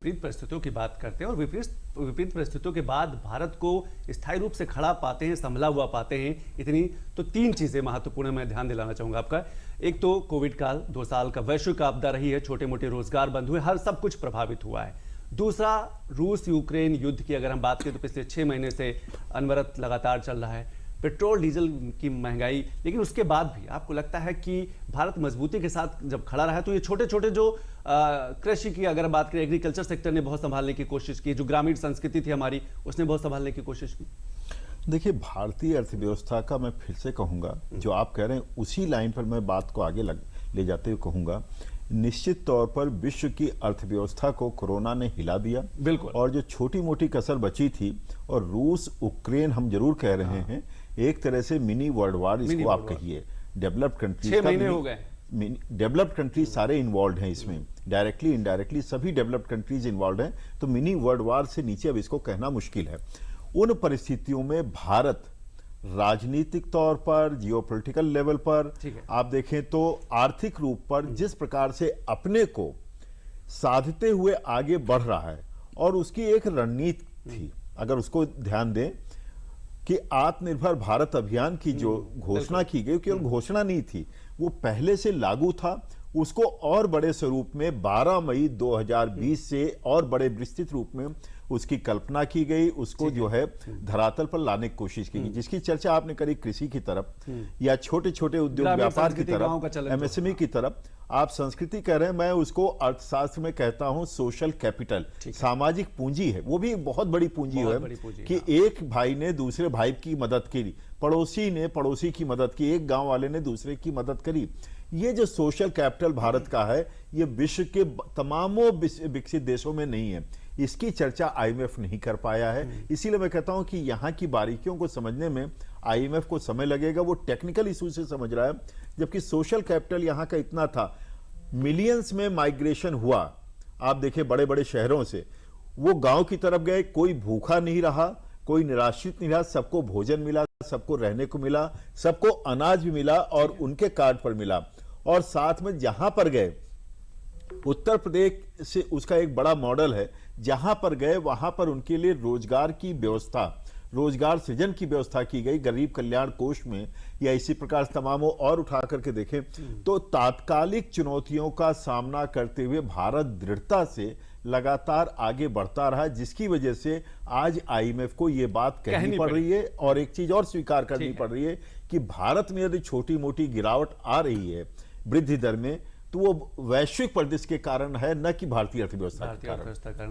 विपरीत परिस्थितियों की बात करते हैं और विपरीत परिस्थितियों के बाद भारत को स्थायी रूप से खड़ा पाते हैं, संभला हुआ पाते हैं इतनी, तो 3 चीजें महत्वपूर्ण मैं ध्यान दिलाना चाहूंगा आपका। एक तो कोविड काल, 2 साल का वैश्विक आपदा रही है, छोटे मोटे रोजगार बंद हुए, हर सब कुछ प्रभावित हुआ है। दूसरा, रूस यूक्रेन युद्ध की अगर हम बात करें तो पिछले 6 महीने से अनवरत लगातार चल रहा है, पेट्रोल डीजल की महंगाई। लेकिन उसके बाद भी आपको लगता है कि भारत मजबूती के साथ जब खड़ा रहा है तो ये छोटे छोटे जो कृषि की अगर बात करें, एग्रीकल्चर सेक्टर ने बहुत संभालने की कोशिश की, जो ग्रामीण संस्कृति थी हमारी उसने बहुत संभालने की कोशिश की। देखिए, भारतीय अर्थव्यवस्था का मैं फिर से कहूंगा, जो आप कह रहे हैं उसी लाइन पर मैं बात को आगे ले जाते हुए कहूंगा, निश्चित तौर पर विश्व की अर्थव्यवस्था को कोरोना ने हिला दिया। बिल्कुल। और जो छोटी मोटी कसर बची थी, और रूस यूक्रेन हम जरूर कह रहे हैं, एक तरह से मिनी वर्ल्ड वार इसको आप कहिए। डेवलप्ड कंट्रीज 6 महीने हो गए, डेवलप्ड कंट्रीज सारे इन्वॉल्व हैं इसमें, डायरेक्टली इनडायरेक्टली सभी डेवलप्ड कंट्रीज इन्वॉल्व हैं। तो मिनी वर्ल्ड वार से नीचे अब इसको कहना मुश्किल है। उन परिस्थितियों में भारत राजनीतिक तौर पर, जियोपॉलिटिकल लेवल पर आप देखें तो आर्थिक रूप पर जिस प्रकार से अपने को साधते हुए आगे बढ़ रहा है, और उसकी एक रणनीति थी, अगर उसको ध्यान दें कि आत्मनिर्भर भारत अभियान की जो घोषणा की गई, केवल घोषणा नहीं थी, वो पहले से लागू था। उसको और बड़े स्वरूप में 12 मई 2020 से और बड़े विस्तृत रूप में उसकी कल्पना की गई, उसको जो है धरातल पर लाने की कोशिश की गई, जिसकी चर्चा आपने करी कृषि की तरफ या छोटे छोटे उद्योग व्यापार की तरफ, एमएसएमई की तरफ, आप संस्कृति कह रहे हैं, मैं उसको अर्थशास्त्र में कहता हूं सोशल कैपिटल, सामाजिक पूंजी है। वो भी बहुत बड़ी पूंजी है कि एक भाई ने दूसरे भाई की मदद की, पड़ोसी ने पड़ोसी की मदद की, एक गांव वाले ने दूसरे की मदद करी। ये जो सोशल कैपिटल भारत का है, ये विश्व के तमामों विकसित देशों में नहीं है। इसकी चर्चा आईएमएफ नहीं कर पाया है। इसीलिए मैं कहता हूं कि यहां की बारीकियों को समझने में आईएमएफ को समय लगेगा। वो टेक्निकल इशू से समझ रहा है, जबकि सोशल कैपिटल यहां का इतना था, मिलियंस में माइग्रेशन हुआ। आप देखिए, बड़े बड़े शहरों से वो गांव की तरफ गए, कोई भूखा नहीं रहा, कोई निराश्रित नहीं रहा, सबको भोजन मिला, सबको रहने को मिला, सबको अनाज भी मिला और उनके कार्ड पर मिला। और साथ में जहां पर गए, उत्तर प्रदेश से उसका एक बड़ा मॉडल है, जहां पर गए वहां पर उनके लिए रोजगार की व्यवस्था, रोजगार सृजन की व्यवस्था की गई, गरीब कल्याण कोष में या इसी प्रकार तमामों और उठा करके देखें तो तात्कालिक चुनौतियों का सामना करते हुए भारत दृढ़ता से लगातार आगे बढ़ता रहा, जिसकी वजह से आज आईएमएफ को यह बात कहनी पड़ रही है। और एक चीज और स्वीकार करनी पड़ रही है कि भारत में यदि छोटी मोटी गिरावट आ रही है वृद्धि दर में, तो वो वैश्विक परिदृश्य के कारण है, न कि भारतीय अर्थव्यवस्था के कारण।